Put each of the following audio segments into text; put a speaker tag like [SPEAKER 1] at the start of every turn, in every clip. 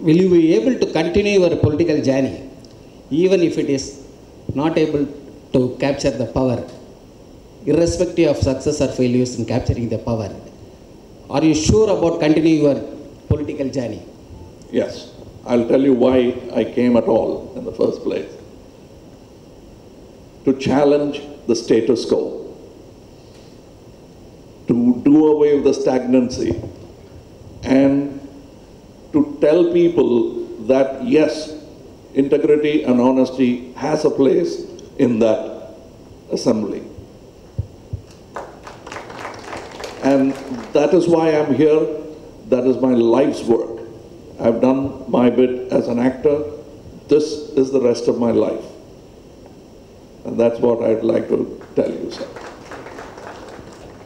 [SPEAKER 1] will you be able to continue your political journey even if it is not able to capture the power, irrespective of success or failures in capturing the power? Are you sure about continuing your political journey?
[SPEAKER 2] Yes. I'll tell you why I came at all in the first place. To challenge the status quo, to do away with the stagnancy, and to tell people that yes, integrity and honesty has a place in that assembly. And that is why I'm here. That is my life's work. I've done my bit as an actor. This is the rest of my life. And that's what I'd like to tell you, sir.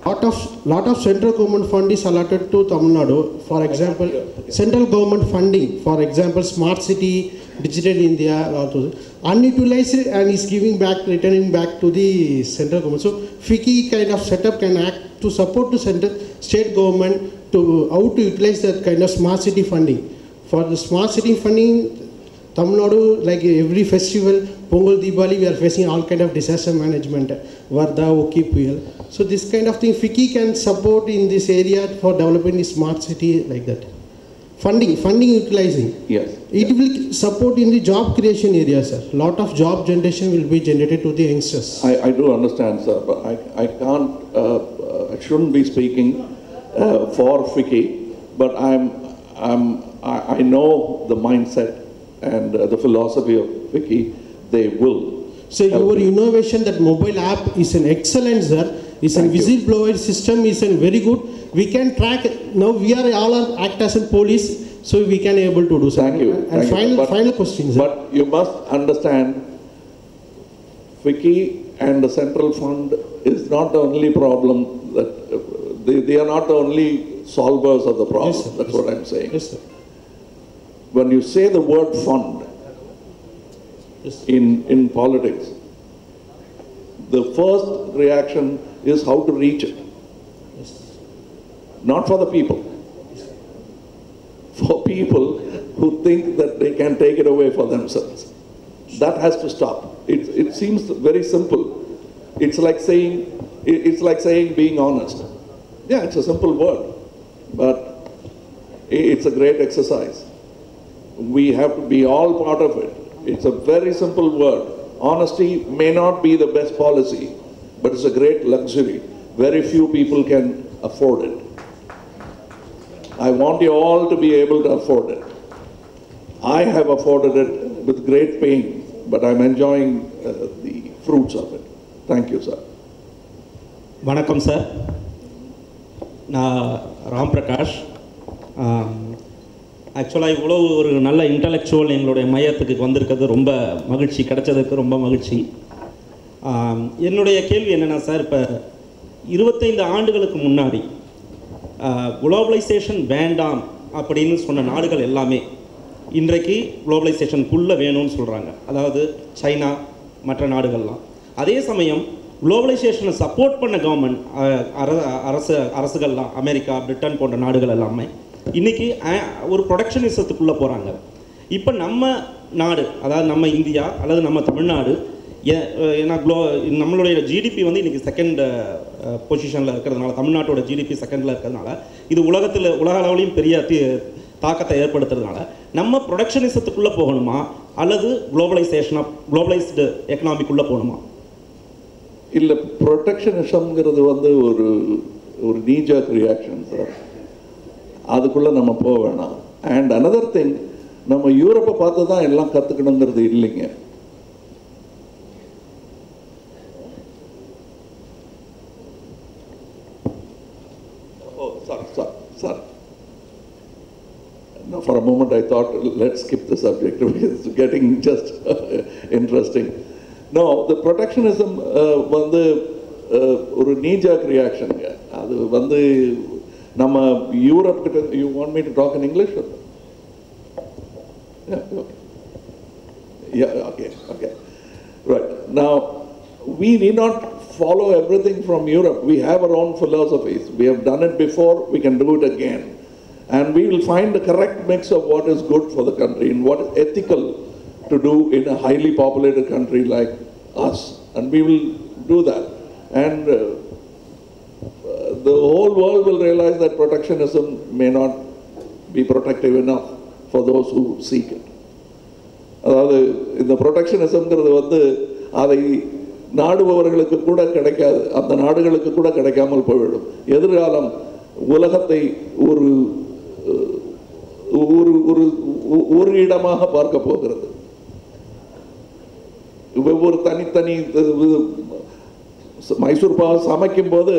[SPEAKER 3] Lot of central government fund is allotted to Tamil Nadu. For example, central government funding, for example, Smart City, Digital India, unutilized and is giving back, returning back to the central government. So, FICCI kind of setup can act to support the state government to how to utilize that kind of Smart City funding. For the Smart City funding, Tamil Nadu, like every festival, Pongal, Diwali, we are facing all kind of disaster management, Varda, Oki, Puyal. So this kind of thing, FICCI can support in this area for developing the smart city like that. Funding utilizing.
[SPEAKER 2] Yes.
[SPEAKER 3] It will support in the job creation area, sir. Lot of job generation will be generated to the youngsters.
[SPEAKER 2] I do understand, sir, but I can't, I shouldn't be speaking for FICCI, but I know the mindset and the philosophy of FICCI. They will.
[SPEAKER 3] So your innovation, that mobile app is an excellent, sir. It's a whistleblower system, is a very good. We can track, now we are all act as a police, so we can able to do so.
[SPEAKER 2] Thank you.
[SPEAKER 3] And final question, sir.
[SPEAKER 2] But you must understand, FICCI and the central fund is not the only problem that, they are not the only solvers of the problem.
[SPEAKER 3] Yes, sir.
[SPEAKER 2] That's what I'm saying.
[SPEAKER 3] Yes, sir.
[SPEAKER 2] When you say the word fund in politics, the first reaction is how to reach it. Not for the people. For people who think that they can take it away for themselves. That has to stop. It seems very simple. It's like saying being honest. Yeah, it's a simple word, but it's a great exercise. We have to be all part of it. It's a very simple word. Honesty may not be the best policy, but it's a great luxury. Very few people can afford it. I want you all to be able to afford it. I have afforded it with great pain, but I'm enjoying the fruits of it. Thank you, sir.
[SPEAKER 4] Vanakkam, sir. நான் ராம் பிரகாஷ். ஆக்சுவலாக இவ்வளோ ஒரு நல்ல intellectual எங்களுடைய மையத்துக்கு வந்திருக்கிறது ரொம்ப மகிழ்ச்சி, கிடைச்சதுக்கு ரொம்ப மகிழ்ச்சி. என்னுடைய கேள்வி என்னென்னா சார், இப்போ 25 ஆண்டுகளுக்கு முன்னாடி குளோபலைசேஷன் வேண்டாம் அப்படின்னு சொன்ன நாடுகள் எல்லாமே இன்றைக்கு குளோபலைசேஷனுக்குள்ளே வேணும்னு சொல்கிறாங்க. அதாவது சைனா, மற்ற நாடுகள்லாம். அதே சமயம் குளோபலைசேஷனை சப்போர்ட் பண்ண கவர்மெண்ட் அரசுகள்லாம், அமெரிக்கா, பிரிட்டன் போன்ற நாடுகள் எல்லாமே இன்றைக்கி ஒரு ப்ரொடக்ஷனிசத்துக்குள்ளே போகிறாங்க. இப்போ நம்ம நாடு, அதாவது நம்ம இந்தியா அல்லது நம்ம தமிழ்நாடு, ஏன்னா நம்மளுடைய ஜிடிபி வந்து இன்றைக்கி செகண்ட் பொசிஷனில் இருக்கிறதுனால, தமிழ்நாட்டோட ஜிடிபி செகண்டில் இருக்கிறதுனால, இது உலக அளவுலையும் பெரிய தாக்கத்தை ஏற்படுத்துறதுனால நம்ம ப்ரொடக்ஷனிசத்துக்குள்ளே போகணுமா அல்லது குளோபலைஸ்டு எக்கனாமிக்குள்ளே போகணுமா?
[SPEAKER 2] இல்லை, ப்ரொடெக்ஷனிசம்ங்கிறது வந்து ஒரு நீஜாக் ரியாக்ஷன் சார். அதுக்குள்ளே நம்ம போக வேணாம். அண்ட் அனதர் திங், நம்ம யூரோப்பை பார்த்து தான் எல்லாம் கற்றுக்கணுங்கிறது இல்லைங்க. Sorry. Now, for a moment I thought, let's skip the subject because it's getting just interesting. No, the protectionism வந்து ஒரு knee-jerk reaction. அது வந்து நம்ம யூரோப் கிட்ட, you want me to talk in English? Yeah, okay. Right. Now, we need not follow everything from Europe. We have our own philosophies. We have done it before, we can do it again. And we will find the correct mix of what is good for the country and what is ethical to do in a highly populated country like us. And we will do that. And the whole world will realize that protectionism may not be protective enough for those who seek it. அதாவது இந்த ப்ரொடெக்ஷனிசம்ங்கிறது வந்து அதை நாடுபவர்களுக்கு கூட கிடைக்காது, அந்த நாடுகளுக்கு கூட கிடைக்காமல் போய்விடும். எதிர்காலம் உலகத்தை ஒரு ஒரு இடமாக பார்க்க போகிறது. ஒவ்வொரு தனித்தனி மைசூர் பாவை சமைக்கும் போது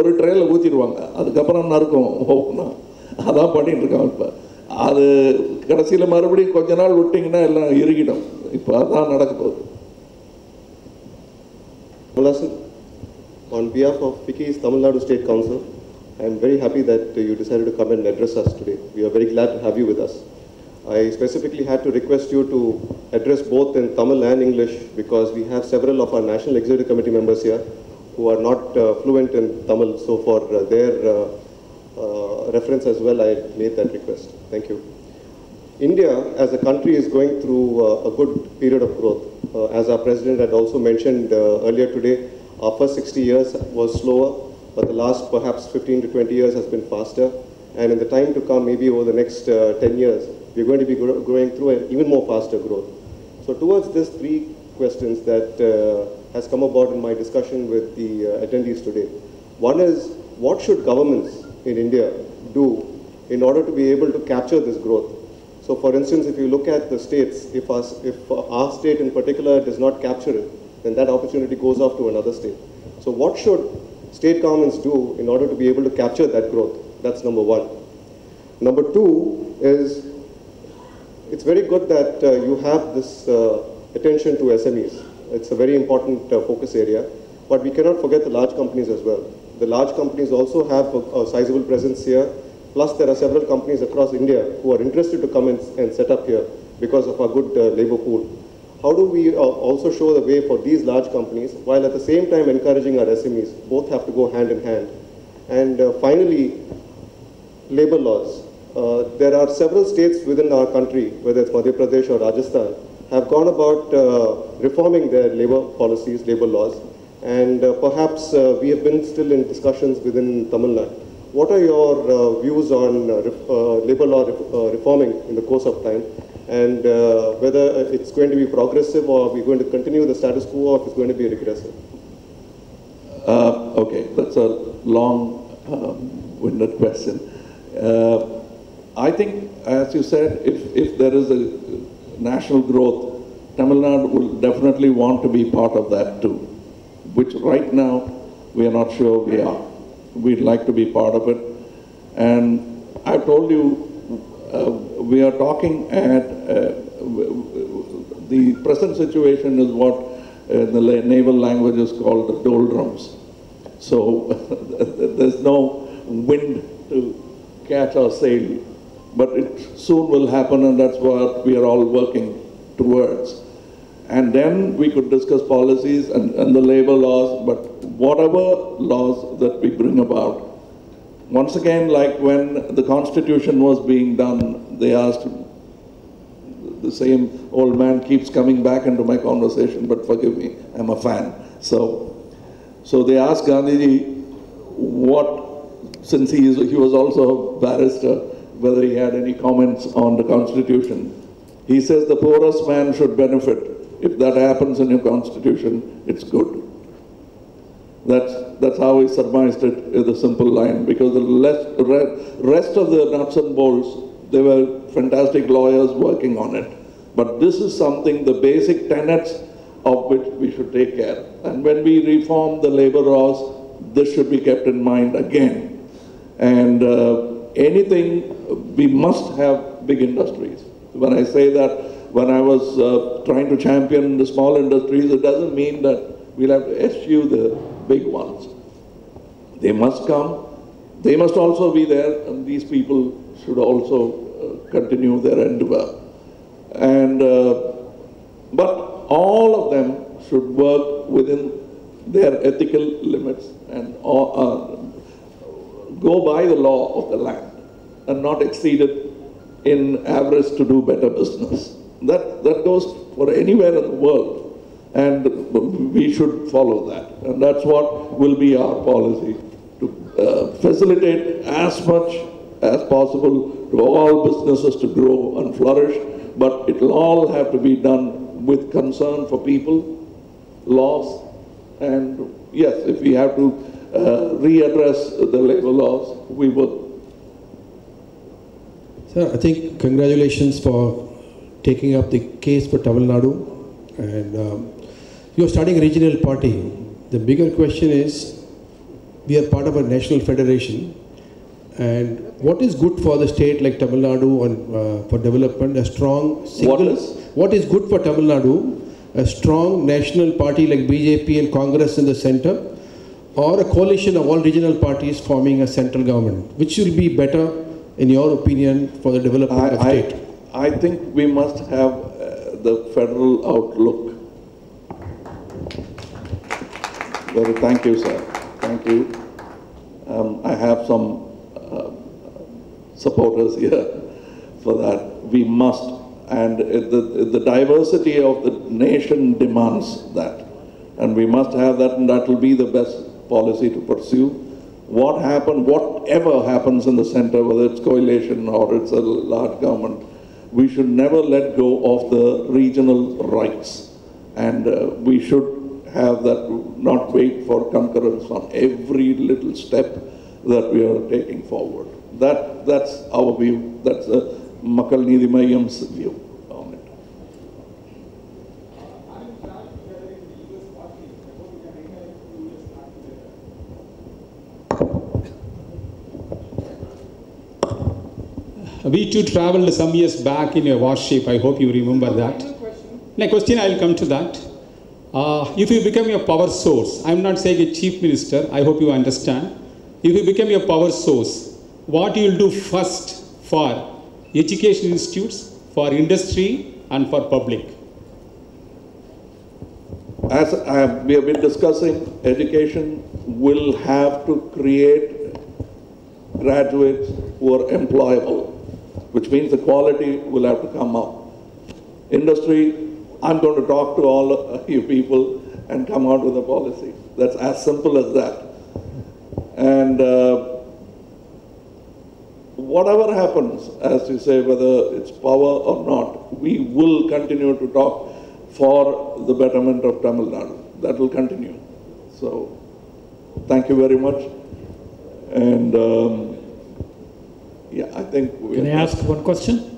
[SPEAKER 2] ஒரு ட்ரேயில் ஊற்றிடுவாங்க, அதுக்கப்புறம் நறுக்கும். அதான் பண்ணிட்டு இருக்காங்க இப்போ. அது கடைசியில் மறுபடியும் கொஞ்ச நாள் விட்டிங்கன்னா எல்லாம் இறுகிடும். இப்போ அதான் நடக்க போகுது.
[SPEAKER 5] Kamal Haasan, on behalf of FICCI's Tamil Nadu State Council, I am very happy that you decided to come and address us today. We are very glad to have you with us. I specifically had to request you to address both in Tamil and English because we have several of our National Executive Committee members here who are not fluent in Tamil. So for their reference as well, I made that request. Thank you. India as a country is going through a good period of growth. As our president had also mentioned earlier today, our first 60 years was slower, but the last perhaps 15 to 20 years has been faster. And in the time to come, maybe over the next 10 years, we're going to be going through an even more faster growth. So towards these three questions that has come about in my discussion with the attendees today. One is, what should governments in India do in order to be able to capture this growth? So for instance, if you look at the states, if our state in particular does not capture it, then that opportunity goes off to another state. So what should state governments do in order to be able to capture that growth? That's number one. Number two is, it's very good that you have this attention to SMEs. It's a very important focus area, but we cannot forget the large companies as well. The large companies also have a sizable presence here. Plus, there are several companies across India who are interested to come in and set up here because of our good labor pool. How do we also show the way for these large companies while at the same time encouraging our SMEs? Both have to go hand in hand. And finally, labor laws. There are several states within our country, whether it's Madhya Pradesh or Rajasthan, have gone about reforming their labor policies, labor laws. And perhaps we have been still in discussions within Tamil Nadu. What are your views on labor law reforming in the course of time, and whether it's going to be progressive or we're going to continue the status quo or if it's going to be regressive?
[SPEAKER 2] Okay, that's a long-winded question. I think, as you said, if there is a national growth, Tamil Nadu will definitely want to be part of that too, which right now we are not sure we are. We'd like to be part of it. And I've told you, we are talking at, the present situation is what in the naval language is called the doldrums. So there's no wind to catch our sail, but it soon will happen, and that's what we are all working towards. And then we could discuss policies and the labor laws, but whatever laws that we bring about, once again, like when the Constitution was being done, they asked, the same old man keeps coming back into my conversation, but forgive me, I'm a fan. So they asked Gandhiji what, since he was also a barrister, whether he had any comments on the Constitution. He says the poorest man should benefit. If that happens in your Constitution, it's good. That's how he surmised it with a simple line, because the rest of the nuts and bolts, they were fantastic lawyers working on it. But this is something, the basic tenets of which we should take care. And when we reform the labor laws, this should be kept in mind again. And anything, we must have big industries. When I say that, when I was trying to champion the small industries, it doesn't mean that we'll have to eschew the big ones. They must come. They must also be there, and these people should also continue their endeavor. And but all of them should work within their ethical limits and go by the law of the land. and not exceeded in avarice to do better business. That goes for anywhere in the world. And we should follow that. And that's what will be our policy, to facilitate as much as possible to all businesses to grow and flourish. But it will all have to be done with concern for people, laws, and yes, if we have to readdress the labor laws, we will.
[SPEAKER 3] Sir, I think congratulations for taking up the case for Tamil Nadu. And you're starting a regional party. The bigger question is, we are part of a national federation. And what is good for the state like Tamil Nadu and, for development? A strong single. What is good for Tamil Nadu? A strong national party like BJP and Congress in the center, or a coalition of all regional parties forming a central government? Which will be better, in your opinion, for the development of state?
[SPEAKER 2] I think we must have the federal outlook. Well, thank you, sir. Thank you. I have some supporters here for that. We must. And the diversity of the nation demands that. And we must have that, and that will be the best policy to pursue. Whatever happens in the center, whether it's coalition or it's a large government, we should never let go of the regional rights. And we should have that, not wait for concurrence on every little step that we are taking forward. That's our view. That's Makkal Needhi Mayyam's view on it.
[SPEAKER 6] We too traveled some years back in a warship. I hope you remember that. My question, I will come to that. If you become a power source, I'm not saying a chief minister, I hope you understand. If you become a power source, what you will do first for education institutes, for industry, and for public?
[SPEAKER 2] As we have been discussing, education will have to create graduates who are employable, which means the quality will have to come up. Industry, I'm going to talk to all you people and come out with a policy. That's as simple as that. And whatever happens, as you say, whether it's power or not, we will continue to talk for the betterment of Tamil Nadu. That will continue. So, thank you very much. And yeah, I think
[SPEAKER 7] Can I ask one question?